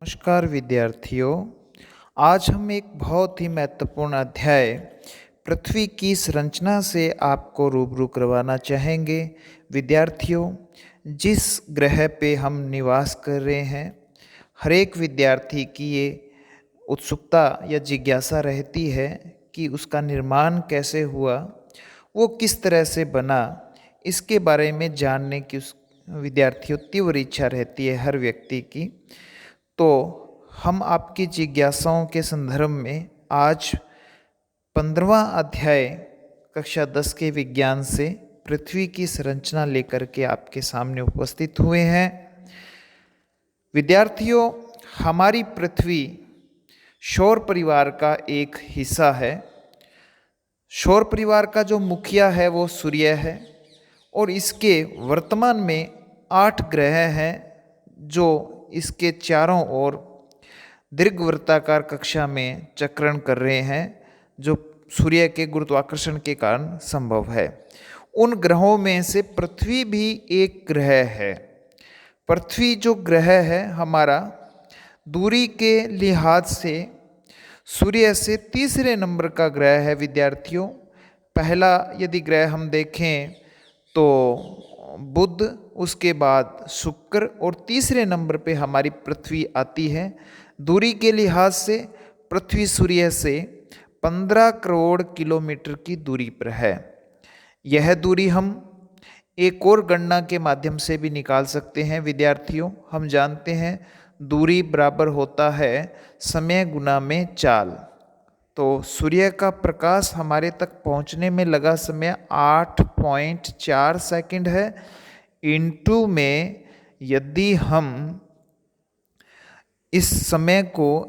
नमस्कार विद्यार्थियों। आज हम एक बहुत ही महत्वपूर्ण अध्याय पृथ्वी की संरचना से आपको रूबरू करवाना चाहेंगे। विद्यार्थियों, जिस ग्रह पे हम निवास कर रहे हैं, हर एक विद्यार्थी की ये उत्सुकता या जिज्ञासा रहती है कि उसका निर्माण कैसे हुआ, वो किस तरह से बना, इसके बारे में जानने की उस विद्यार्थियों तीव्र इच्छा रहती है हर व्यक्ति की। तो हम आपकी जिज्ञासाओं के संदर्भ में आज 15वां अध्याय कक्षा 10 के विज्ञान से पृथ्वी की संरचना लेकर के आपके सामने उपस्थित हुए हैं। विद्यार्थियों, हमारी पृथ्वी सौर परिवार का एक हिस्सा है। सौर परिवार का जो मुखिया है वो सूर्य है और इसके वर्तमान में 8 ग्रह हैं जो इसके चारों ओर दीर्घवृत्ताकार कक्षा में चक्रण कर रहे हैं, जो सूर्य के गुरुत्वाकर्षण के कारण संभव है। उन ग्रहों में से पृथ्वी भी एक ग्रह है। पृथ्वी जो ग्रह है हमारा, दूरी के लिहाज से सूर्य से तीसरे नंबर का ग्रह है। विद्यार्थियों, पहला यदि ग्रह हम देखें तो बुध, उसके बाद शुक्र और तीसरे नंबर पे हमारी पृथ्वी आती है। दूरी के लिहाज से पृथ्वी सूर्य से 15 करोड़ किलोमीटर की दूरी पर है। यह दूरी हम एक और गणना के माध्यम से भी निकाल सकते हैं। विद्यार्थियों, हम जानते हैं दूरी बराबर होता है समय गुना में चाल। तो सूर्य का प्रकाश हमारे तक पहुंचने में लगा समय 8.4 सेकंड है। इंटू में यदि हम इस समय को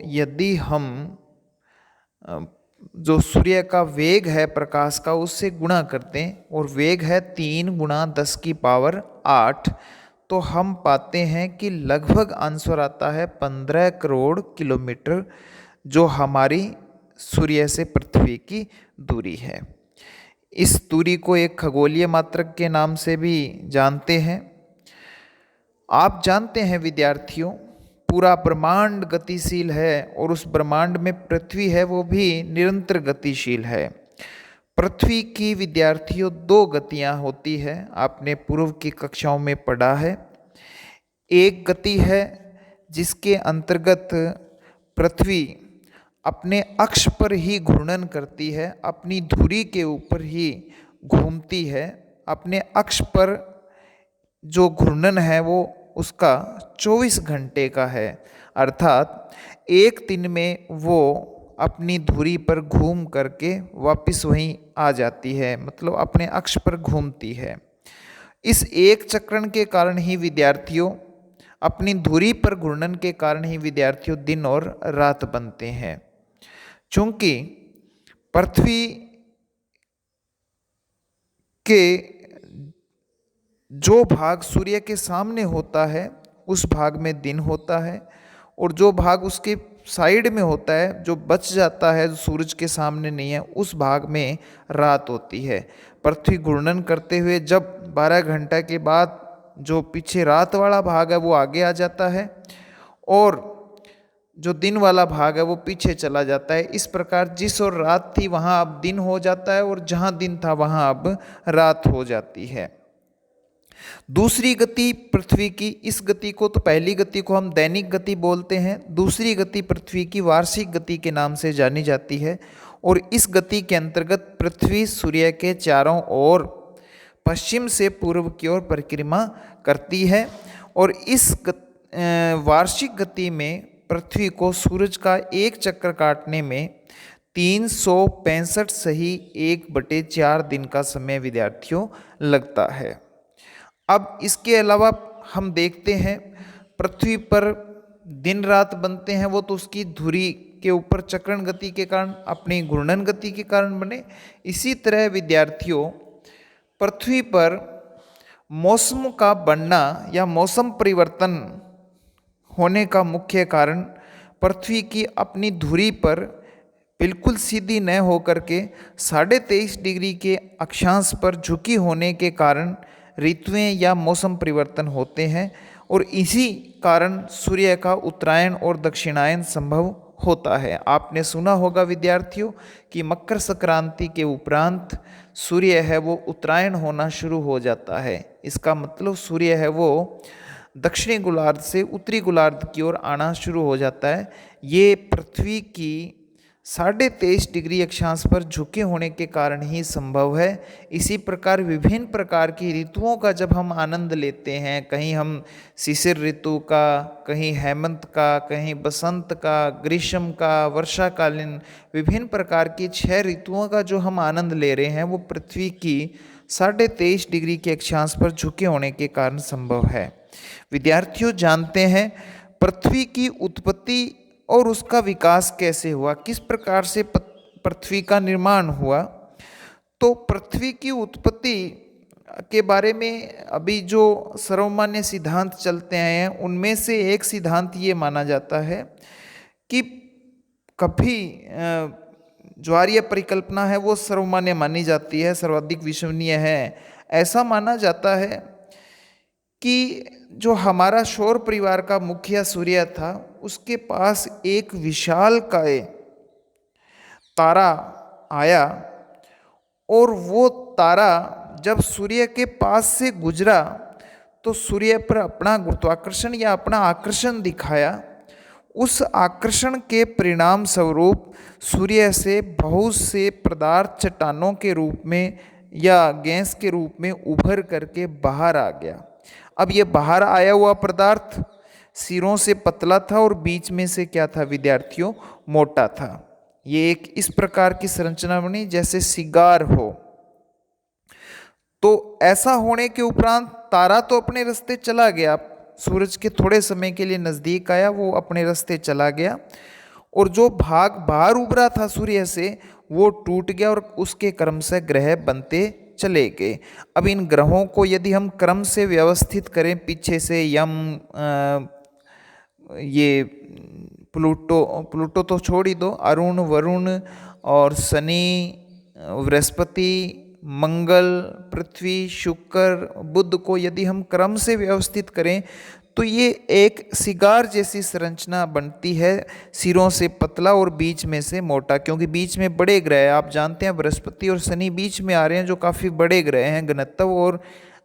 जो सूर्य का वेग है प्रकाश का उससे गुणा करते हैं और वेग है 3 गुणा 10 की पावर 8, तो हम पाते हैं कि लगभग आंसर आता है 15 करोड़ किलोमीटर, जो हमारी सूर्य से पृथ्वी की दूरी है। इस दूरी को एक खगोलीय मात्रक के नाम से भी जानते हैं। आप जानते हैं विद्यार्थियों, पूरा ब्रह्मांड गतिशील है और उस ब्रह्मांड में पृथ्वी है वो भी निरंतर गतिशील है। पृथ्वी की विद्यार्थियों 2 गतियां होती है, आपने पूर्व की कक्षाओं में पढ़ा है। एक गति है जिसके अंतर्गत पृथ्वी अपने अक्ष पर ही घूर्णन करती है, अपनी धुरी के ऊपर ही घूमती है। अपने अक्ष पर जो घूर्णन है वो उसका 24 घंटे का है, अर्थात एक दिन में वो अपनी धुरी पर घूम करके वापस वहीं आ जाती है, मतलब अपने अक्ष पर घूमती है। इस एक चक्रण के कारण ही विद्यार्थियों, अपनी धुरी पर घूर्णन के कारण ही विद्यार्थियों दिन और रात बनते हैं। चूंकि पृथ्वी के जो भाग सूर्य के सामने होता है उस भाग में दिन होता है और जो भाग उसके साइड में होता है, जो बच जाता है, जो सूरज के सामने नहीं है, उस भाग में रात होती है। पृथ्वी घूर्णन करते हुए जब 12 घंटा के बाद जो पीछे रात वाला भाग है वो आगे आ जाता है और जो दिन वाला भाग है वो पीछे चला जाता है। इस प्रकार जिस ओर रात थी वहाँ अब दिन हो जाता है और जहाँ दिन था वहाँ अब रात हो जाती है। दूसरी गति पृथ्वी की, इस गति को तो पहली गति को हम दैनिक गति बोलते हैं, दूसरी गति पृथ्वी की वार्षिक गति के नाम से जानी जाती है। और इस गति के अंतर्गत पृथ्वी सूर्य के चारों ओर पश्चिम से पूर्व की ओर परिक्रमा करती है और इस वार्षिक गति में पृथ्वी को सूरज का एक चक्कर काटने में 365 सही 1/4 दिन का समय विद्यार्थियों लगता है। अब इसके अलावा हम देखते हैं पृथ्वी पर दिन रात बनते हैं, वो तो उसकी धुरी के ऊपर चक्रण गति के कारण, अपनी घूर्णन गति के कारण बने। इसी तरह विद्यार्थियों, पृथ्वी पर मौसम का बनना या मौसम परिवर्तन होने का मुख्य कारण पृथ्वी की अपनी धुरी पर बिल्कुल सीधी न होकर के 23.5 डिग्री के अक्षांश पर झुकी होने के कारण ऋतुएं या मौसम परिवर्तन होते हैं और इसी कारण सूर्य का उत्तरायण और दक्षिणायन संभव होता है। आपने सुना होगा विद्यार्थियों कि मकर संक्रांति के उपरांत सूर्य है वो उत्तरायण होना शुरू हो जाता है। इसका मतलब सूर्य है वो दक्षिणी गोलार्ध से उत्तरी गोलार्ध की ओर आना शुरू हो जाता है। ये पृथ्वी की 23.5 डिग्री अक्षांश पर झुके होने के कारण ही संभव है। इसी प्रकार विभिन्न प्रकार की ऋतुओं का जब हम आनंद लेते हैं, कहीं हम शिशिर ऋतु का, कहीं हेमंत का, कहीं बसंत का, ग्रीष्म का, वर्षाकालीन, विभिन्न प्रकार की 6 ऋतुओं का जो हम आनंद ले रहे हैं वो पृथ्वी की 23.5 डिग्री के अक्षांश पर झुके होने के कारण संभव है। विद्यार्थियों जानते हैं पृथ्वी की उत्पत्ति और उसका विकास कैसे हुआ, किस प्रकार से पृथ्वी का निर्माण हुआ। तो पृथ्वी की उत्पत्ति के बारे में अभी जो सर्वमान्य सिद्धांत चलते हैं उनमें से एक सिद्धांत ये माना जाता है कि कभी ज्वारीय परिकल्पना है वो सर्वमान्य मानी जाती है, सर्वाधिक विश्वसनीय है। ऐसा माना जाता है कि जो हमारा सौर परिवार का मुखिया सूर्य था उसके पास एक विशालकाय तारा आया और वो तारा जब सूर्य के पास से गुजरा तो सूर्य पर अपना गुरुत्वाकर्षण या अपना आकर्षण दिखाया। उस आकर्षण के परिणाम स्वरूप सूर्य से बहुत से पदार्थ चट्टानों के रूप में या गैस के रूप में उभर करके बाहर आ गया। अब ये बाहर आया हुआ पदार्थ सिरों से पतला था और बीच में से क्या था विद्यार्थियों, मोटा था। ये एक इस प्रकार की संरचना बनी जैसे सिगार हो। तो ऐसा होने के उपरांत तारा तो अपने रास्ते चला गया, सूरज के थोड़े समय के लिए नजदीक आया, वो अपने रास्ते चला गया और जो भाग बाहर उभरा था सूर्य से वो टूट गया और उसके क्रम से ग्रह बनते चले गए। अब इन ग्रहों को यदि हम क्रम से व्यवस्थित करें, पीछे से यम, ये प्लूटो तो छोड़ ही दो, अरुण, वरुण और शनि, बृहस्पति, मंगल, पृथ्वी, शुक्र, बुध को यदि हम क्रम से व्यवस्थित करें तो ये एक सिगार जैसी संरचना बनती है, सिरों से पतला और बीच में से मोटा, क्योंकि बीच में बड़े ग्रह हैं। आप जानते हैं बृहस्पति और शनि बीच में आ रहे हैं जो काफ़ी बड़े ग्रह हैं घनत्व और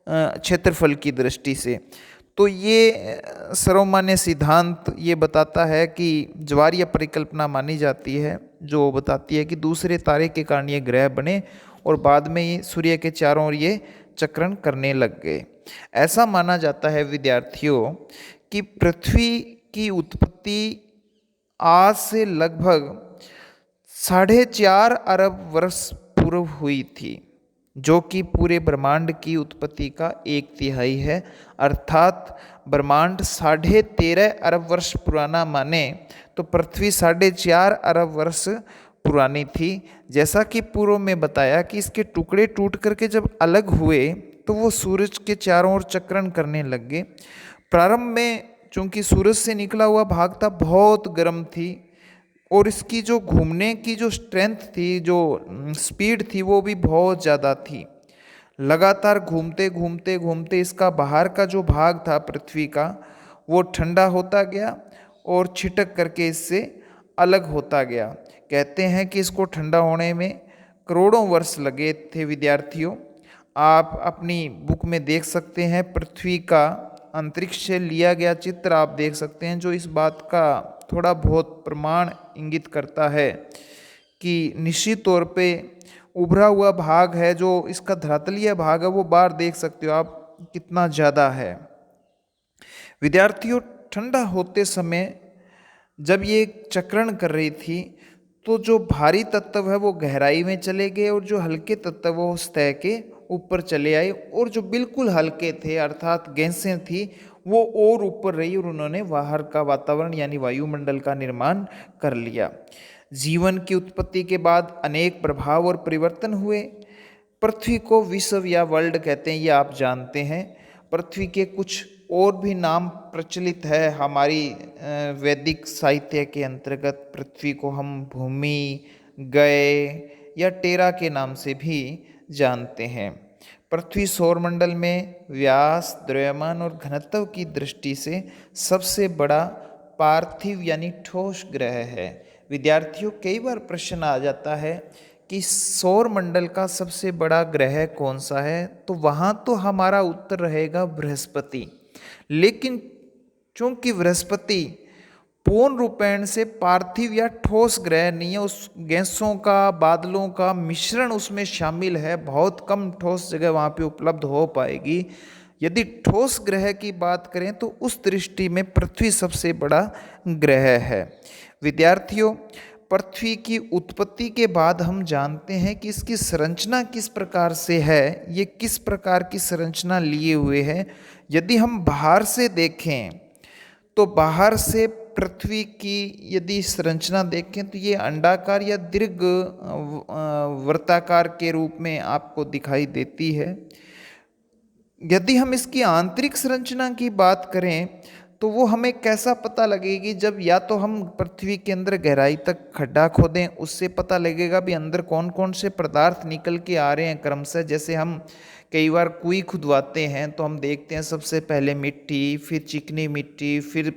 क्षेत्रफल की दृष्टि से। तो ये सर्वमान्य सिद्धांत ये बताता है कि ज्वारीय परिकल्पना मानी जाती है जो बताती है कि दूसरे तारे के कारण ये ग्रह बने और बाद में ये सूर्य के चारों ओर ये चक्रण करने लग गए। ऐसा माना जाता है विद्यार्थियों कि पृथ्वी की उत्पत्ति आज से लगभग 4.5 अरब वर्ष पूर्व हुई थी, जो कि पूरे ब्रह्मांड की उत्पत्ति का 1/3 है। अर्थात ब्रह्मांड 13.5 अरब वर्ष पुराना माने तो पृथ्वी 4.5 अरब वर्ष पुरानी थी। जैसा कि पूर्व में बताया कि इसके टुकड़े टूट करके जब अलग हुए तो वो सूरज के चारों ओर चक्रण करने लग गए। प्रारंभ में चूंकि सूरज से निकला हुआ भाग था बहुत गर्म थी और इसकी जो घूमने की जो स्ट्रेंथ थी, जो स्पीड थी वो भी बहुत ज़्यादा थी। लगातार घूमते घूमते घूमते इसका बाहर का जो भाग था पृथ्वी का वो ठंडा होता गया और छिटक करके इससे अलग होता गया। कहते हैं कि इसको ठंडा होने में करोड़ों वर्ष लगे थे। विद्यार्थियों आप अपनी बुक में देख सकते हैं, पृथ्वी का अंतरिक्ष से लिया गया चित्र आप देख सकते हैं, जो इस बात का थोड़ा बहुत प्रमाण इंगित करता है कि निश्चित तौर पे उभरा हुआ भाग है, जो इसका धरातलीय भाग है वो बाहर देख सकते हो आप कितना ज़्यादा है। विद्यार्थियों ठंडा होते समय जब ये चक्रण कर रही थी तो जो भारी तत्व है वो गहराई में चले गए और जो हल्के तत्व वो सतह के ऊपर चले आए और जो बिल्कुल हल्के थे अर्थात गैसें थी वो और ऊपर रही और उन्होंने बाहर का वातावरण यानी वायुमंडल का निर्माण कर लिया। जीवन की उत्पत्ति के बाद अनेक प्रभाव और परिवर्तन हुए। पृथ्वी को विश्व या वर्ल्ड कहते हैं, ये आप जानते हैं। पृथ्वी के कुछ और भी नाम प्रचलित है हमारी वैदिक साहित्य के अंतर्गत। पृथ्वी को हम भूमि, गय या टेरा के नाम से भी जानते हैं। पृथ्वी सौरमंडल में व्यास, द्रव्यमान और घनत्व की दृष्टि से सबसे बड़ा पार्थिव यानी ठोस ग्रह है। विद्यार्थियों, कई बार प्रश्न आ जाता है कि सौरमंडल का सबसे बड़ा ग्रह कौन सा है, तो वहाँ तो हमारा उत्तर रहेगा बृहस्पति। लेकिन चूंकि बृहस्पति पूर्ण रूपेण से पार्थिव या ठोस ग्रह नहीं है, उस गैसों का, बादलों का मिश्रण उसमें शामिल है, बहुत कम ठोस जगह वहाँ पे उपलब्ध हो पाएगी। यदि ठोस ग्रह की बात करें तो उस दृष्टि में पृथ्वी सबसे बड़ा ग्रह है। विद्यार्थियों, पृथ्वी की उत्पत्ति के बाद हम जानते हैं कि इसकी संरचना किस प्रकार से है, ये किस प्रकार की संरचना लिए हुए है। यदि हम बाहर से देखें तो बाहर से पृथ्वी की यदि संरचना देखें तो ये अंडाकार या दीर्घ वृत्ताकार के रूप में आपको दिखाई देती है। यदि हम इसकी आंतरिक संरचना की बात करें तो वो हमें कैसा पता लगेगी, जब या तो हम पृथ्वी के अंदर गहराई तक खड्डा खोदें, उससे पता लगेगा भी अंदर कौन कौन से पदार्थ निकल के आ रहे हैं क्रमशः। जैसे हम कई बार कुएं खुदवाते हैं तो हम देखते हैं सबसे पहले मिट्टी, फिर चिकनी मिट्टी, फिर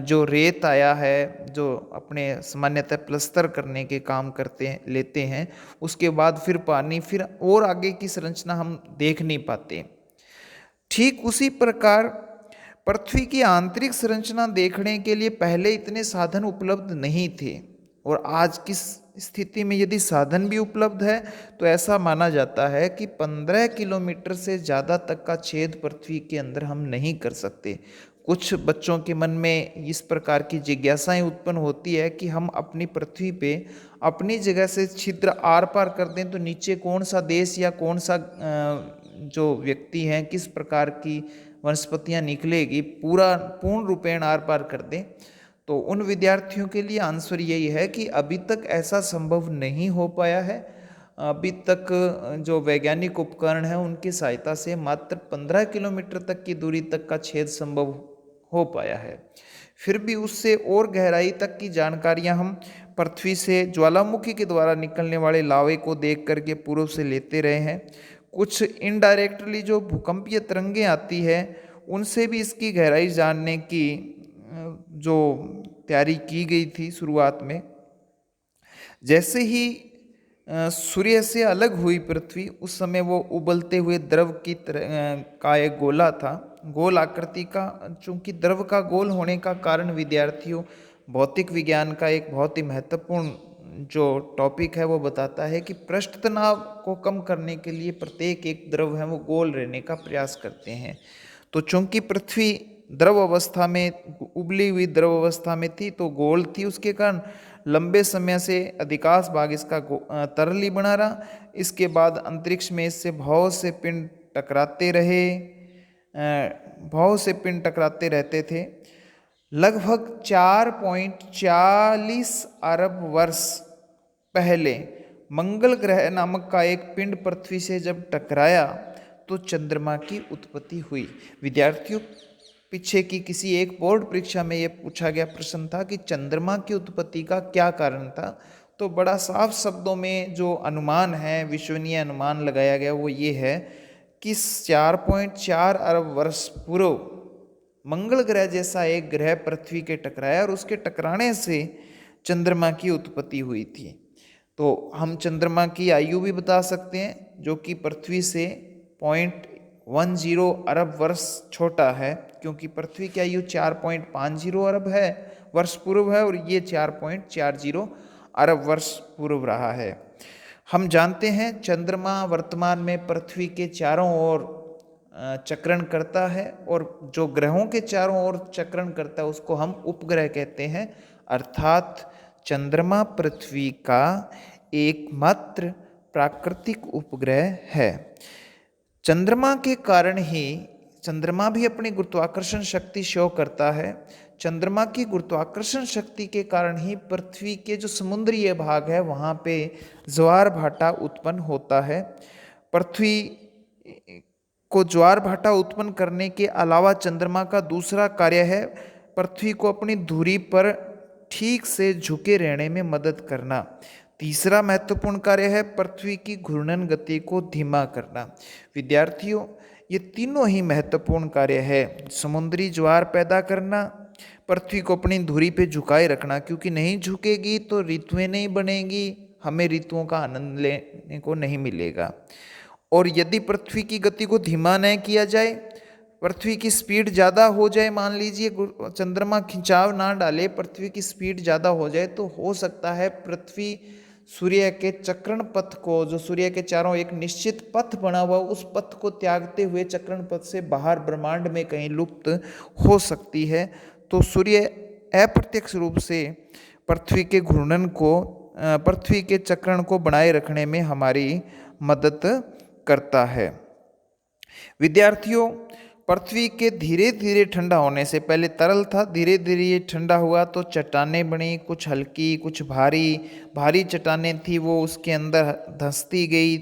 जो रेत आया है जो अपने सामान्यतः प्लस्तर करने के काम करते हैं लेते हैं, उसके बाद फिर पानी, फिर और आगे की संरचना हम देख नहीं पाते। ठीक उसी प्रकार पृथ्वी की आंतरिक संरचना देखने के लिए पहले इतने साधन उपलब्ध नहीं थे, और आज की स्थिति में यदि साधन भी उपलब्ध है तो ऐसा माना जाता है कि 15 किलोमीटर से ज़्यादा तक का छेद पृथ्वी के अंदर हम नहीं कर सकते। कुछ बच्चों के मन में इस प्रकार की जिज्ञासाएं उत्पन्न होती है कि हम अपनी पृथ्वी पे अपनी जगह से छिद्र आर पार कर दें तो नीचे कौन सा देश या कौन सा जो व्यक्ति हैं, किस प्रकार की वनस्पतियां निकलेगी, पूर्ण रूपेण आर पार कर दें। तो उन विद्यार्थियों के लिए आंसर यही है कि अभी तक ऐसा संभव नहीं हो पाया है। अभी तक जो वैज्ञानिक उपकरण हैं उनकी सहायता से मात्र 15 किलोमीटर तक की दूरी तक का छेद संभव हो पाया है। फिर भी उससे और गहराई तक की जानकारियां हम पृथ्वी से ज्वालामुखी के द्वारा निकलने वाले लावे को देख करके पूर्व से लेते रहे हैं। कुछ इनडायरेक्टली जो भूकंपीय तरंगें आती है उनसे भी इसकी गहराई जानने की जो तैयारी की गई थी शुरुआत में। जैसे ही सूर्य से अलग हुई पृथ्वी, उस समय वो उबलते हुए द्रव की तरह का एक गोला था, गोल आकृति का। चूंकि द्रव का गोल होने का कारण विद्यार्थियों भौतिक विज्ञान का एक बहुत ही महत्वपूर्ण जो टॉपिक है वो बताता है कि पृष्ठ तनाव को कम करने के लिए प्रत्येक एक द्रव है वो गोल रहने का प्रयास करते हैं। तो चूंकि पृथ्वी द्रव अवस्था में, उबली हुई द्रव अवस्था में थी तो गोल थी, उसके कारण लंबे समय से अधिकांश भाग इसका तरल ही बना रहा। इसके बाद अंतरिक्ष में इससे बहुत से पिंड टकराते रहे, बहुत से पिंड टकराते रहते थे। लगभग 4.40 अरब वर्ष पहले मंगल ग्रह नामक का एक पिंड पृथ्वी से जब टकराया तो चंद्रमा की उत्पत्ति हुई। विद्यार्थियों, पीछे की किसी एक बोर्ड परीक्षा में यह पूछा गया प्रश्न था कि चंद्रमा की उत्पत्ति का क्या कारण था। तो बड़ा साफ शब्दों में जो अनुमान है, विश्वसनीय अनुमान लगाया गया वो ये है कि 4.4 अरब वर्ष पूर्व मंगल ग्रह जैसा एक ग्रह पृथ्वी के टकराया और उसके टकराने से चंद्रमा की उत्पत्ति हुई थी। तो हम चंद्रमा की आयु भी बता सकते हैं जो कि पृथ्वी से 0.10 अरब वर्ष छोटा है, क्योंकि पृथ्वी की आयु 4.50 अरब है वर्ष पूर्व है और ये 4.40 अरब वर्ष पूर्व रहा है। हम जानते हैं चंद्रमा वर्तमान में पृथ्वी के चारों ओर चक्रण करता है, और जो ग्रहों के चारों ओर चक्रण करता है उसको हम उपग्रह कहते हैं। अर्थात चंद्रमा पृथ्वी का एकमात्र प्राकृतिक उपग्रह है। चंद्रमा के कारण ही, चंद्रमा भी अपनी गुरुत्वाकर्षण शक्ति शो करता है। चंद्रमा की गुरुत्वाकर्षण शक्ति के कारण ही पृथ्वी के जो समुद्रीय भाग है वहाँ पे ज्वार भाटा उत्पन्न होता है। पृथ्वी को ज्वार भाटा उत्पन्न करने के अलावा चंद्रमा का दूसरा कार्य है पृथ्वी को अपनी धुरी पर ठीक से झुके रहने में मदद करना। तीसरा महत्वपूर्ण कार्य है पृथ्वी की घूर्णन गति को धीमा करना। विद्यार्थियों, ये तीनों ही महत्वपूर्ण कार्य है। समुद्री ज्वार पैदा करना, पृथ्वी को अपनी धुरी पे झुकाए रखना, क्योंकि नहीं झुकेगी तो ऋतुएं नहीं बनेगी, हमें ऋतुओं का आनंद लेने को नहीं मिलेगा। और यदि पृथ्वी की गति को धीमा न किया जाए, पृथ्वी की स्पीड ज़्यादा हो जाए, मान लीजिए चंद्रमा खिंचाव ना डाले, पृथ्वी की स्पीड ज़्यादा हो जाए, तो हो सकता है पृथ्वी सूर्य के चक्रण पथ को, जो सूर्य के चारों एक निश्चित पथ बना हुआ, उस पथ को त्यागते हुए चक्रण पथ से बाहर ब्रह्मांड में कहीं लुप्त हो सकती है। तो सूर्य अप्रत्यक्ष रूप से पृथ्वी के घूर्णन को, पृथ्वी के चक्रण को बनाए रखने में हमारी मदद करता है। विद्यार्थियों, पृथ्वी के धीरे धीरे ठंडा होने से, पहले तरल था, धीरे धीरे ये ठंडा हुआ तो चट्टानें बनी, कुछ हल्की कुछ भारी। भारी चट्टानें थी वो उसके अंदर धंसती गई,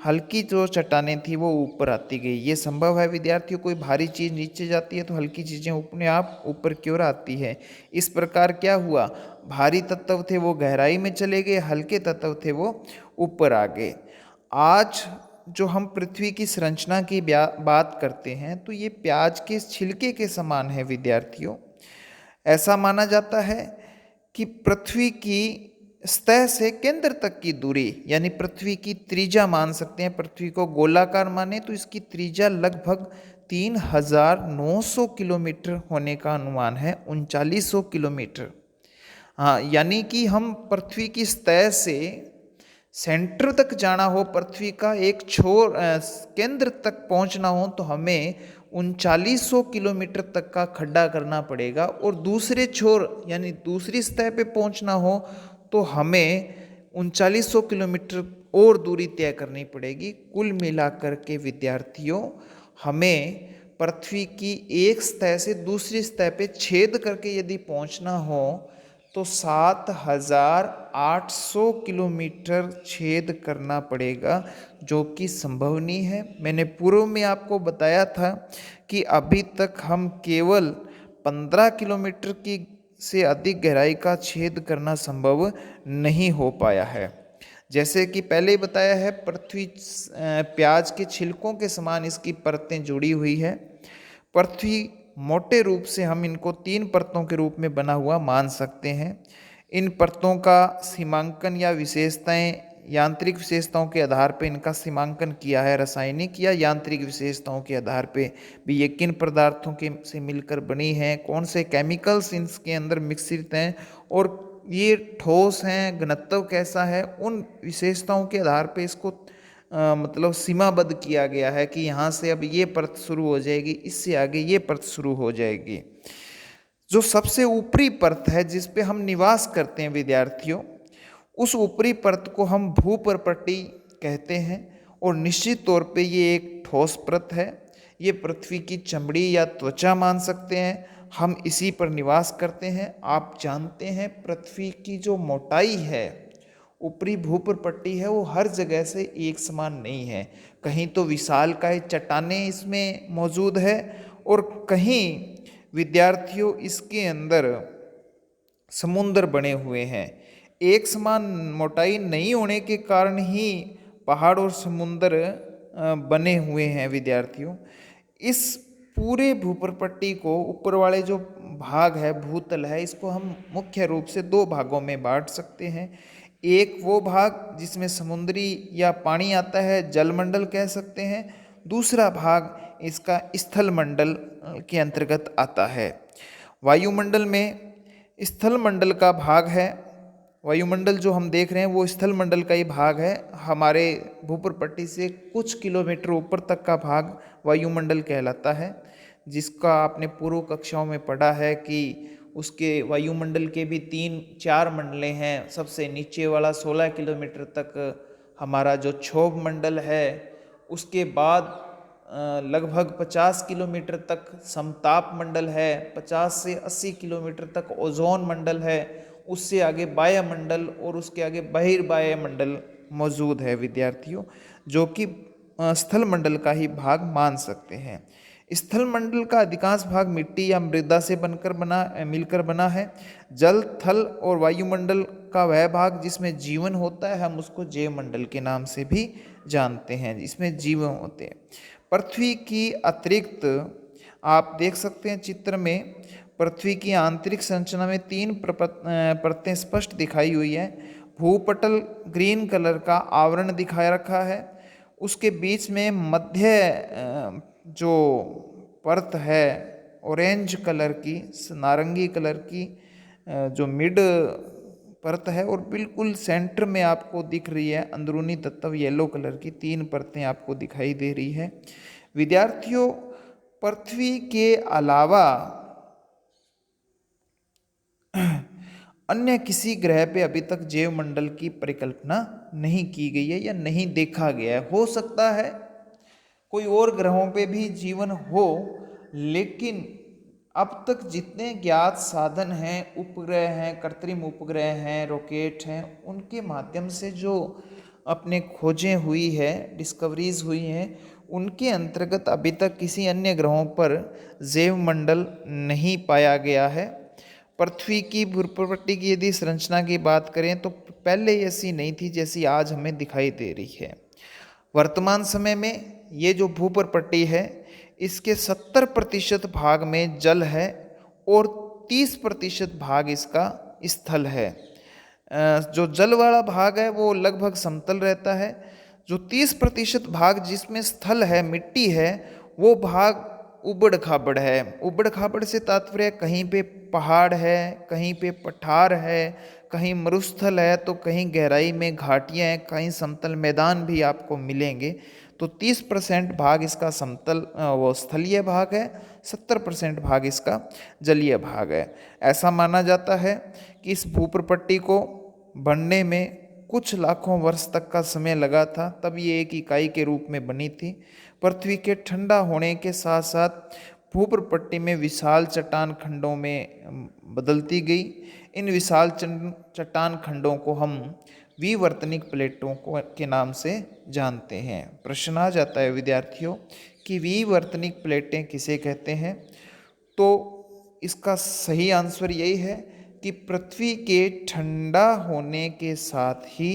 हल्की जो चट्टानें थी वो ऊपर आती गई। ये संभव है विद्यार्थियों, कोई भारी चीज़ नीचे जाती है तो हल्की चीज़ें अपने आप ऊपर की ओर आती है। इस प्रकार क्या हुआ, भारी तत्व थे वो गहराई में चले गए, हल्के तत्व थे वो ऊपर आ गए। आज जो हम पृथ्वी की संरचना की बात करते हैं तो ये प्याज के छिलके के समान है विद्यार्थियों। ऐसा माना जाता है कि पृथ्वी की सतह से केंद्र तक की दूरी, यानी पृथ्वी की त्रिज्या मान सकते हैं, पृथ्वी को गोलाकार माने तो इसकी त्रिज्या लगभग 3900 किलोमीटर होने का अनुमान है, 3900 किलोमीटर। हाँ, यानी कि हम पृथ्वी की सतह से सेंटर तक जाना हो, पृथ्वी का एक छोर केंद्र तक पहुंचना हो तो हमें 3900 किलोमीटर तक का खड्डा करना पड़ेगा, और दूसरे छोर यानी दूसरी सतह पे पहुंचना हो तो हमें 3900 किलोमीटर और दूरी तय करनी पड़ेगी। कुल मिलाकर के विद्यार्थियों, हमें पृथ्वी की एक सतह से दूसरी सतह पे छेद करके यदि पहुंचना हो तो 7800 किलोमीटर छेद करना पड़ेगा, जो कि संभव नहीं है। मैंने पूर्व में आपको बताया था कि अभी तक हम केवल 15 किलोमीटर की से अधिक गहराई का छेद करना संभव नहीं हो पाया है। जैसे कि पहले ही बताया है, पृथ्वी प्याज के छिलकों के समान इसकी परतें जुड़ी हुई है। पृथ्वी मोटे रूप से हम इनको 3 परतों के रूप में बना हुआ मान सकते हैं। इन परतों का सीमांकन या विशेषताएं, यांत्रिक विशेषताओं के आधार पर इनका सीमांकन किया है, रासायनिक या यांत्रिक विशेषताओं के आधार पे भी ये किन पदार्थों के से मिलकर बनी है, कौन से केमिकल्स इनके अंदर मिश्रित हैं, और ये ठोस हैं, घनत्व कैसा है, उन विशेषताओं के आधार पे इसको मतलब सीमाबद्ध किया गया है कि यहाँ से अब ये परत शुरू हो जाएगी, इससे आगे ये परत शुरू हो जाएगी। जो सबसे ऊपरी परत है जिस पे हम निवास करते हैं विद्यार्थियों, उस ऊपरी परत को हम भूपर्पटी कहते हैं, और निश्चित तौर पे ये एक ठोस परत है। ये पृथ्वी की चमड़ी या त्वचा मान सकते हैं, हम इसी पर निवास करते हैं। आप जानते हैं पृथ्वी की जो मोटाई है, ऊपरी भूपर्पटी है, वो हर जगह से एक समान नहीं है। कहीं तो विशालकाय चट्टानें इसमें मौजूद है, और कहीं विद्यार्थियों इसके अंदर समुद्र बने हुए हैं। एक समान मोटाई नहीं होने के कारण ही पहाड़ और समुद्र बने हुए हैं विद्यार्थियों। इस पूरे भूपर्पट्टी को, ऊपर वाले जो भाग है, भूतल है, इसको हम मुख्य रूप से 2 भागों में बांट सकते हैं। एक वो भाग जिसमें समुद्री या पानी आता है, जलमंडल कह सकते हैं। दूसरा भाग इसका स्थल मंडल के अंतर्गत आता है। वायुमंडल में स्थल मंडल का भाग है। वायुमंडल जो हम देख रहे हैं वो स्थल मंडल का ही भाग है। हमारे भूपर्पट्टी से कुछ किलोमीटर ऊपर तक का भाग वायुमंडल कहलाता है, जिसका आपने पूर्व कक्षाओं में पढ़ा है कि उसके वायुमंडल के भी 3-4 मंडलें हैं। सबसे नीचे वाला 16 किलोमीटर तक हमारा जो क्षोभ मंडल है, उसके बाद लगभग 50 किलोमीटर तक समताप मंडल है, 50 से 80 किलोमीटर तक ओजोन मंडल है, उससे आगे वायुमंडल और उसके आगे बहिर्वायुमंडल मौजूद है विद्यार्थियों, जो कि स्थल मंडल का ही भाग मान सकते हैं। स्थल मंडल का अधिकांश भाग मिट्टी या मृदा से मिलकर बना है। जल, थल और वायुमंडल का वह भाग जिसमें जीवन होता है, हम उसको जैव मंडल के नाम से भी जानते हैं, जिसमें जीवन होते हैं। पृथ्वी की अतिरिक्त आप देख सकते हैं चित्र में, पृथ्वी की आंतरिक संरचना में 3 परतें स्पष्ट दिखाई हुई है। भूपटल ग्रीन कलर का आवरण दिखाया रखा है, उसके बीच में मध्य जो परत है ऑरेंज कलर की, नारंगी कलर की जो मिड परत है, और बिल्कुल सेंटर में आपको दिख रही है अंदरूनी तत्व येलो कलर की 3 परतें आपको दिखाई दे रही है। विद्यार्थियों, पृथ्वी के अलावा अन्य किसी ग्रह पे अभी तक जैव मंडल की परिकल्पना नहीं की गई है या नहीं देखा गया है। हो सकता है कोई और ग्रहों पे भी जीवन हो, लेकिन अब तक जितने ज्ञात साधन हैं, उपग्रह हैं, कृत्रिम उपग्रह हैं, रॉकेट हैं, उनके माध्यम से जो अपने खोजें हुई है, डिस्कवरीज हुई हैं, उनके अंतर्गत अभी तक किसी अन्य ग्रहों पर जैव मंडल नहीं पाया गया है। पृथ्वी की भूप्रपट्टी की यदि संरचना की बात करें तो पहले ऐसी नहीं थी जैसी आज हमें दिखाई दे रही है। वर्तमान समय में ये जो भूप्रपट्टी है, इसके 70% भाग में जल है और 30% भाग इसका स्थल है। जो जल वाला भाग है वो लगभग समतल रहता है। जो 30% भाग जिसमें स्थल है, मिट्टी है, वो भाग उबड़ खाबड़ है। उबड़ खाबड़ से तात्पर्य कहीं पे पहाड़ है, कहीं पे पठार है, कहीं मरुस्थल है, तो कहीं गहराई में घाटियाँ हैं, कहीं समतल मैदान भी आपको मिलेंगे। तो 30% भाग इसका समतल वो स्थलीय भाग है, 70% भाग इसका जलीय भाग है। ऐसा माना जाता है कि इस भूप्रपट्टी को बनने में कुछ लाखों वर्ष तक का समय लगा था, तब ये एक इकाई के रूप में बनी थी। पृथ्वी के ठंडा होने के साथ साथ भूप्रपट्टी में विशाल चट्टान खंडों में बदलती गई। इन विशाल चट्टान खंडों को हम विवर्तनिक प्लेटों के नाम से जानते हैं। प्रश्न आ जाता है विद्यार्थियों कि विवर्तनिक प्लेटें किसे कहते हैं? तो इसका सही आंसर यही है कि पृथ्वी के ठंडा होने के साथ ही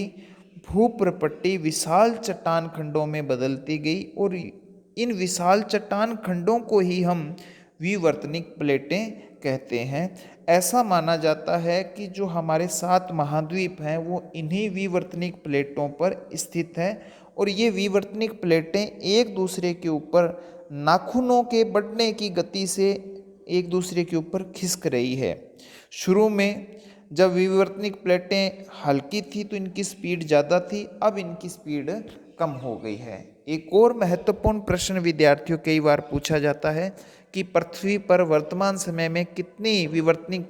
भूप्रपट्टी विशाल चट्टान खंडों में बदलती गई, और इन विशाल चट्टान खंडों को ही हम विवर्तनिक प्लेटें कहते हैं। ऐसा माना जाता है कि जो हमारे 7 महाद्वीप हैं वो इन्हीं विवर्तनिक प्लेटों पर स्थित है, और ये विवर्तनिक प्लेटें एक दूसरे के ऊपर नाखूनों के बढ़ने की गति से एक दूसरे के ऊपर खिसक रही है। शुरू में जब विवर्तनिक प्लेटें हल्की थी तो इनकी स्पीड ज़्यादा थी, अब इनकी स्पीड कम हो गई है। एक और महत्वपूर्ण प्रश्न विद्यार्थियों कई बार पूछा जाता है कि पृथ्वी पर वर्तमान समय में कितनी विवर्तनिक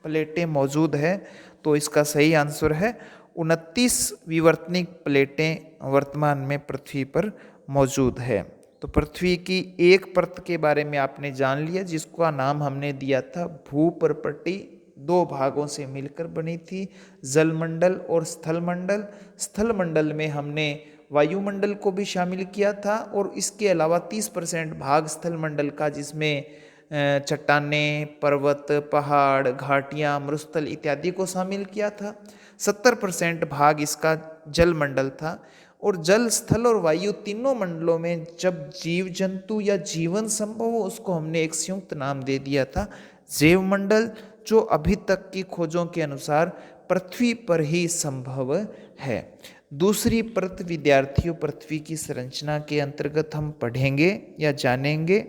प्लेटें मौजूद है? तो इसका सही आंसर है 29 विवर्तनिक प्लेटें वर्तमान में पृथ्वी पर मौजूद है। तो पृथ्वी की एक परत के बारे में आपने जान लिया, जिसका नाम हमने दिया था भूप्रपट्टी। 2 भागों से मिलकर बनी थी, जलमंडल और स्थलमंडल। स्थलमंडल में हमने वायुमंडल को भी शामिल किया था, और इसके अलावा 30% भाग स्थलमंडल का, जिसमें चट्टानें, पर्वत, पहाड़, घाटियाँ, मरुस्थल इत्यादि को शामिल किया था। 70% भाग इसका जलमंडल था, और जल, स्थल और वायु तीनों मंडलों में जब जीव जंतु या जीवन संभव हो, उसको हमने एक संयुक्त नाम दे दिया था जैव मंडल, जो अभी तक की खोजों के अनुसार पृथ्वी पर ही संभव है। दूसरी परत विद्यार्थियों पृथ्वी की संरचना के अंतर्गत हम पढ़ेंगे या जानेंगे,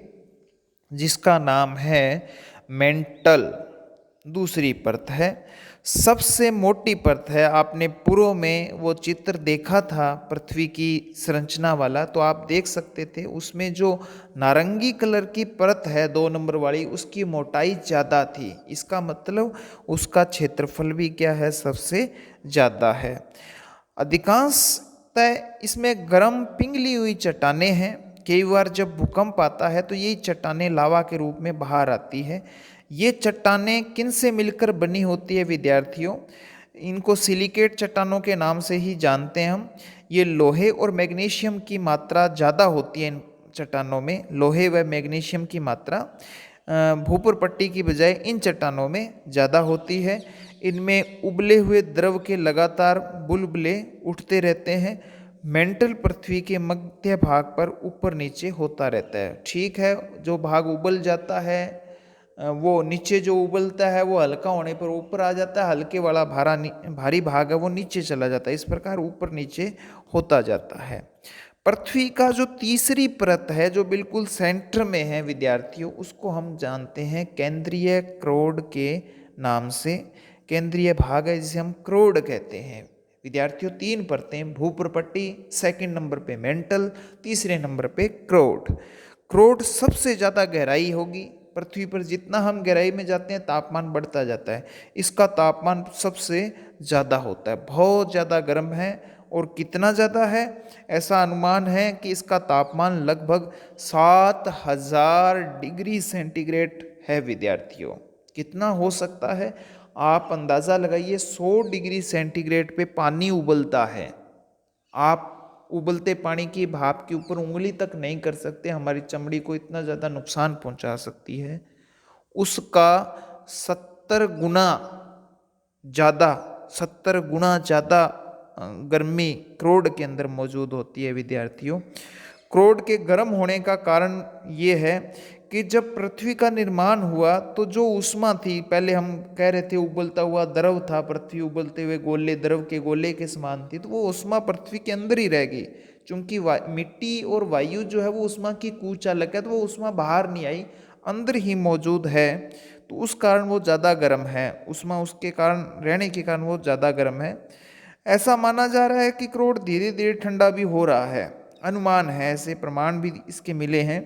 जिसका नाम है मेंटल। दूसरी परत है, सबसे मोटी परत है। आपने पूर्व में वो चित्र देखा था पृथ्वी की संरचना वाला, तो आप देख सकते थे उसमें जो नारंगी कलर की परत है 2 नंबर वाली, उसकी मोटाई ज़्यादा थी। इसका मतलब उसका क्षेत्रफल भी क्या है? सबसे ज़्यादा है। अधिकांशतः इसमें गर्म पिघली हुई चट्टानें हैं। कई बार जब भूकंप आता है तो यही चट्टानें लावा के रूप में बाहर आती है। ये चट्टानें किन से मिलकर बनी होती है विद्यार्थियों? इनको सिलिकेट चट्टानों के नाम से ही जानते हैं हम। ये लोहे और मैग्नीशियम की मात्रा ज़्यादा होती है इन चट्टानों में लोहे व मैग्नीशियम की मात्रा भूपर पट्टी की बजाय इन चट्टानों में ज़्यादा होती है। इनमें उबले हुए द्रव के लगातार बुलबुले उठते रहते हैं। मेंटल पृथ्वी के मध्य भाग पर ऊपर नीचे होता रहता है। ठीक है, जो भाग उबल जाता है वो नीचे, जो उबलता है वो हल्का होने पर ऊपर आ जाता है, हल्के वाला भारी भाग है वो नीचे चला जाता है। इस प्रकार ऊपर नीचे होता जाता है। पृथ्वी का जो तीसरी परत है जो बिल्कुल सेंटर में है विद्यार्थियों, उसको हम जानते हैं केंद्रीय क्रोड के नाम से। केंद्रीय भाग है जिसे हम क्रोड कहते हैं। विद्यार्थियों, तीन परतें, भूप्रपट्टी, सेकंड नंबर पे मेंटल, तीसरे नंबर पे क्रोड। क्रोड सबसे ज़्यादा गहराई होगी पृथ्वी पर। जितना हम गहराई में जाते हैं तापमान बढ़ता जाता है। इसका तापमान सबसे ज़्यादा होता है, बहुत ज़्यादा गर्म है। और कितना ज़्यादा है? ऐसा अनुमान है कि इसका तापमान लगभग 7000 डिग्री सेंटीग्रेड है विद्यार्थियों। कितना हो सकता है? आप अंदाज़ा लगाइए, 100 डिग्री सेंटीग्रेड पे पानी उबलता है। आप उबलते पानी की भाप के ऊपर उंगली तक नहीं कर सकते, हमारी चमड़ी को इतना ज़्यादा नुकसान पहुंचा सकती है। उसका 70 गुना ज़्यादा, 70 गुना ज़्यादा गर्मी क्रोड के अंदर मौजूद होती है विद्यार्थियों। क्रोड के गर्म होने का कारण ये है कि जब पृथ्वी का निर्माण हुआ तो जो ऊष्मा थी, पहले हम कह रहे थे उबलता हुआ द्रव था, पृथ्वी उबलते हुए गोले, द्रव के गोले के समान थी, तो वो ऊष्मा पृथ्वी के अंदर ही रह गई। चूंकि मिट्टी और वायु जो है वो ऊष्मा की कूच अलग है, तो वो ऊष्मा बाहर नहीं आई, अंदर ही मौजूद है। तो उस कारण वो ज़्यादा गर्म है, ऊष्मा उसके कारण रहने के कारण वो ज़्यादा गर्म है। ऐसा माना जा रहा है कि क्रोड धीरे धीरे ठंडा भी हो रहा है, अनुमान है, ऐसे प्रमाण भी इसके मिले हैं।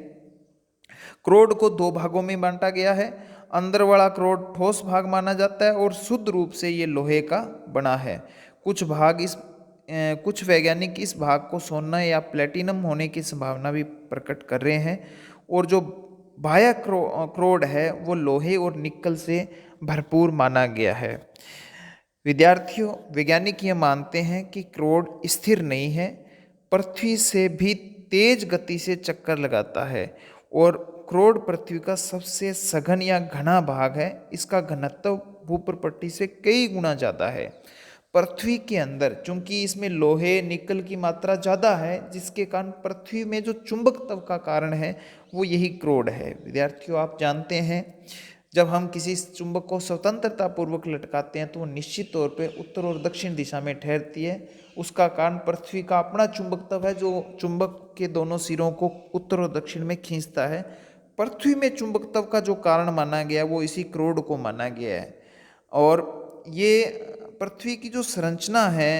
क्रोड को दो भागों में बांटा गया है। अंदर वाला क्रोड ठोस भाग माना जाता है और शुद्ध रूप से ये लोहे का बना है। कुछ वैज्ञानिक इस भाग को सोना या प्लेटिनम होने की संभावना भी प्रकट कर रहे हैं। और जो बाह्य क्रोड है वो लोहे और निकल से भरपूर माना गया है। विद्यार्थियों, वैज्ञानिक ये मानते हैं कि क्रोड स्थिर नहीं है, पृथ्वी से भी तेज गति से चक्कर लगाता है। और क्रोड पृथ्वी का सबसे सघन या घना भाग है। इसका घनत्व भूप्रपट्टी से कई गुना ज़्यादा है। पृथ्वी के अंदर चूंकि इसमें लोहे निकल की मात्रा ज़्यादा है, जिसके कारण पृथ्वी में जो चुंबकत्व का कारण है वो यही क्रोड है। विद्यार्थियों, आप जानते हैं जब हम किसी चुंबक को स्वतंत्रता पूर्वक लटकाते हैं तो वो निश्चित तौर पे उत्तर और दक्षिण दिशा में ठहरती है। उसका कारण पृथ्वी का अपना चुंबकत्व है जो चुंबक के दोनों सिरों को उत्तर और दक्षिण में खींचता है। पृथ्वी में चुंबकत्व का जो कारण माना गया वो इसी क्रोड को माना गया है। और ये पृथ्वी की जो संरचना है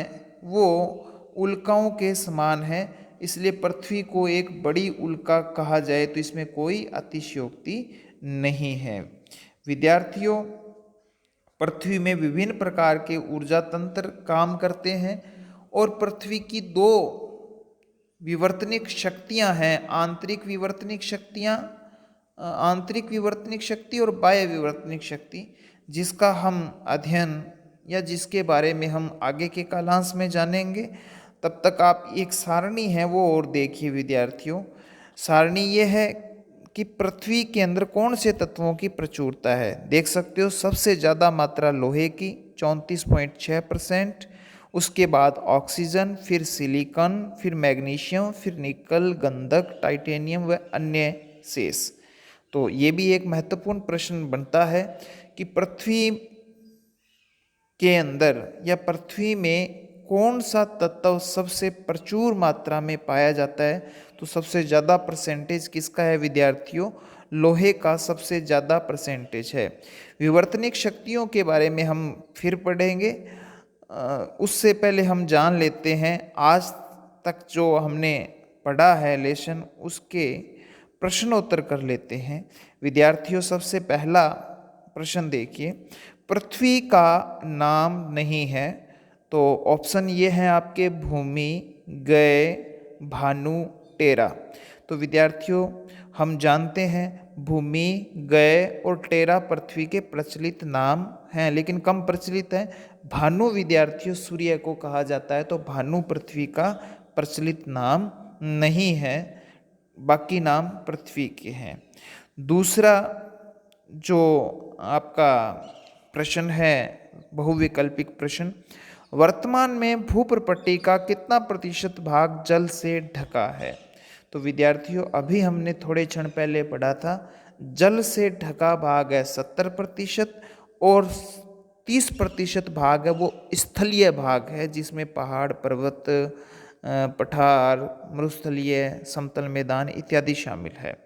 वो उल्काओं के समान है, इसलिए पृथ्वी को एक बड़ी उल्का कहा जाए तो इसमें कोई अतिशयोक्ति नहीं है। विद्यार्थियों, पृथ्वी में विभिन्न प्रकार के ऊर्जा तंत्र काम करते हैं और पृथ्वी की दो विवर्तनिक शक्तियां हैं, आंतरिक विवर्तनिक शक्ति और बाह्य विवर्तनिक शक्ति, जिसका हम अध्ययन या जिसके बारे में हम आगे के कालांश में जानेंगे। तब तक आप एक सारणी है वो और देखिए विद्यार्थियों। सारणी ये है कि पृथ्वी के अंदर कौन से तत्वों की प्रचुरता है। देख सकते हो, सबसे ज़्यादा मात्रा लोहे की 34.6%, उसके बाद ऑक्सीजन, फिर सिलिकॉन, फिर मैग्नीशियम, फिर निकल, गंधक, टाइटेनियम व अन्य शेष। तो ये भी एक महत्वपूर्ण प्रश्न बनता है कि पृथ्वी के अंदर या पृथ्वी में कौन सा तत्व सबसे प्रचुर मात्रा में पाया जाता है। तो सबसे ज़्यादा परसेंटेज किसका है विद्यार्थियों? लोहे का सबसे ज़्यादा परसेंटेज है। विवर्तनिक शक्तियों के बारे में हम फिर पढ़ेंगे, उससे पहले हम जान लेते हैं आज तक जो हमने पढ़ा है लेसन, उसके प्रश्नोत्तर कर लेते हैं। विद्यार्थियों, सबसे पहला प्रश्न देखिए, पृथ्वी का नाम नहीं है। तो ऑप्शन ये हैं आपके भूमि, गय, भानु, टेरा। तो विद्यार्थियों, हम जानते हैं भूमि, गय और टेरा पृथ्वी के प्रचलित नाम हैं, लेकिन कम प्रचलित हैं। भानु विद्यार्थियों सूर्य को कहा जाता है, तो भानु पृथ्वी का प्रचलित नाम नहीं है। बाकी नाम पृथ्वी के हैं। दूसरा जो आपका प्रश्न है बहुविकल्पिक प्रश्न, वर्तमान में भूप्रपट्टी का कितना प्रतिशत भाग जल से ढका है? तो विद्यार्थियों अभी हमने थोड़े क्षण पहले पढ़ा था, जल से ढका भाग है 70% और 30% भाग है वो स्थलीय भाग है, जिसमें पहाड़, पर्वत, पठार, मरुस्थलीय, समतल मैदान इत्यादि शामिल है।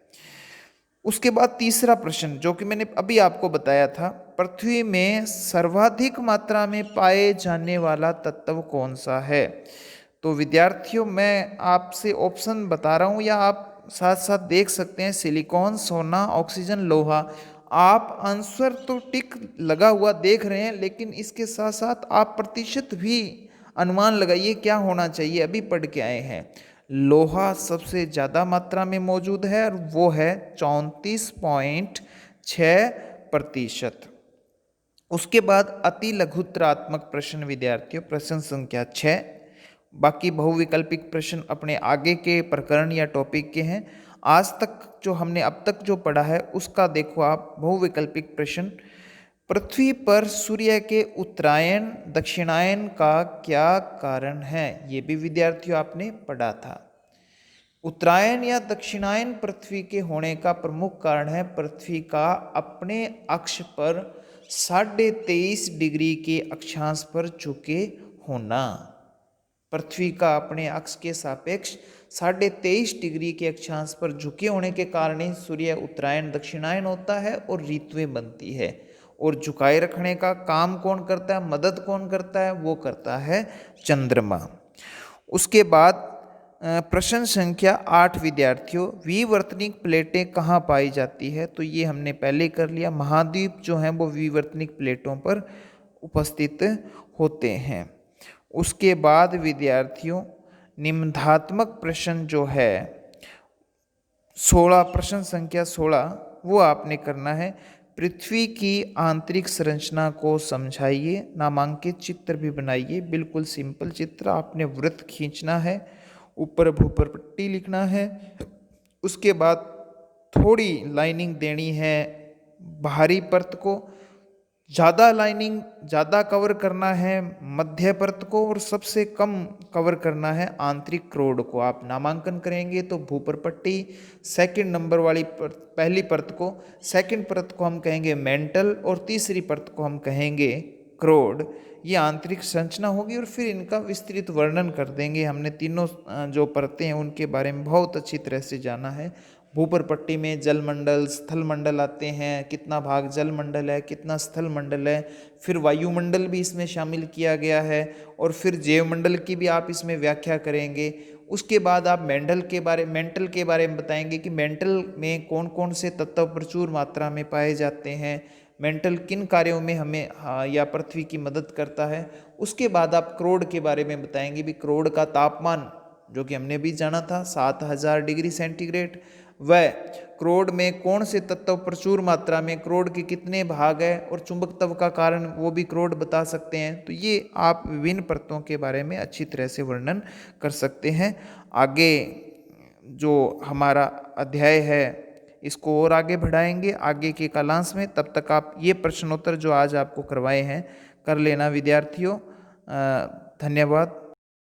उसके बाद तीसरा प्रश्न जो कि मैंने अभी आपको बताया था, पृथ्वी में सर्वाधिक मात्रा में पाए जाने वाला तत्व कौन सा है? तो विद्यार्थियों मैं आपसे ऑप्शन बता रहा हूँ या आप साथ साथ देख सकते हैं, सिलिकॉन, सोना, ऑक्सीजन, लोहा। आप आंसर तो टिक लगा हुआ देख रहे हैं, लेकिन इसके साथ साथ आप प्रतिशत भी अनुमान लगाइए क्या होना चाहिए, अभी पढ़ के आए हैं। लोहा सबसे ज़्यादा मात्रा में मौजूद है और वो है 34.6%। उसके बाद अति लघुत्तरात्मक प्रश्न विद्यार्थियों, प्रश्न संख्या 6। बाकी बहुविकल्पिक प्रश्न अपने आगे के प्रकरण या टॉपिक के हैं। आज तक जो हमने अब तक जो पढ़ा है उसका देखो आप। बहुविकल्पिक प्रश्न, पृथ्वी पर सूर्य के उत्तरायण दक्षिणायन का क्या कारण है? ये भी विद्यार्थियों आपने पढ़ा था। उत्तरायण या दक्षिणायन पृथ्वी के होने का प्रमुख कारण है पृथ्वी का अपने अक्ष पर 23.5 डिग्री के अक्षांश पर झुके होना। पृथ्वी का अपने अक्ष के सापेक्ष 23.5 डिग्री के अक्षांश पर झुके होने के कारण ही सूर्य उत्तरायण दक्षिणायन होता है और ऋतुएं बनती है। और झुकाए रखने का काम कौन करता है, मदद कौन करता है? वो करता है चंद्रमा। उसके बाद प्रश्न संख्या 8 विद्यार्थियों, विवर्तनिक प्लेटें कहाँ पाई जाती है? तो ये हमने पहले कर लिया। महाद्वीप जो हैं वो विवर्तनिक प्लेटों पर उपस्थित होते हैं। उसके बाद विद्यार्थियों निम्नात्मक प्रश्न जो है 16, प्रश्न संख्या 16 वो आपने करना है। पृथ्वी की आंतरिक संरचना को समझाइए, नामांकित चित्र भी बनाइए। बिल्कुल सिंपल चित्र, आपने वृत्त खींचना है, ऊपर भूप्रपट्टी लिखना है, उसके बाद थोड़ी लाइनिंग देनी है बाहरी परत को, ज़्यादा लाइनिंग ज़्यादा कवर करना है मध्य परत को, और सबसे कम कवर करना है आंतरिक क्रोड को। आप नामांकन करेंगे तो भूप्रपट्टी, सेकंड नंबर वाली पहली परत को, सेकंड परत को हम कहेंगे मेंटल और तीसरी परत को हम कहेंगे क्रोड। ये आंतरिक संरचना होगी और फिर इनका विस्तृत वर्णन कर देंगे। हमने तीनों जो परतें हैं उनके बारे में बहुत अच्छी तरह से जाना है। भूप्रपट्टी में जलमंडल, स्थल मंडल आते हैं, कितना भाग जलमंडल है, कितना स्थल मंडल है, फिर वायुमंडल भी इसमें शामिल किया गया है, और फिर जैवमंडल की भी आप इसमें व्याख्या करेंगे। उसके बाद आप मेंटल के बारे में बताएंगे कि मेंटल में कौन कौन से तत्व प्रचुर मात्रा में पाए जाते हैं, मेंटल किन कार्यों में हमें या पृथ्वी की मदद करता है। उसके बाद आप क्रोड के बारे में बताएंगे भी क्रोड का तापमान जो कि हमने भी जाना था 7000 डिग्री सेंटीग्रेड, वह क्रोड में कौन से तत्व प्रचुर मात्रा में, क्रोड के कितने भाग है, और चुंबकत्व का कारण वो भी क्रोड बता सकते हैं। तो ये आप विभिन्न परतों के बारे में अच्छी तरह से वर्णन कर सकते हैं। आगे जो हमारा अध्याय है इसको और आगे बढ़ाएंगे आगे के कालांश में। तब तक आप ये प्रश्नोत्तर जो आज आपको करवाए हैं कर लेना विद्यार्थियों। धन्यवाद।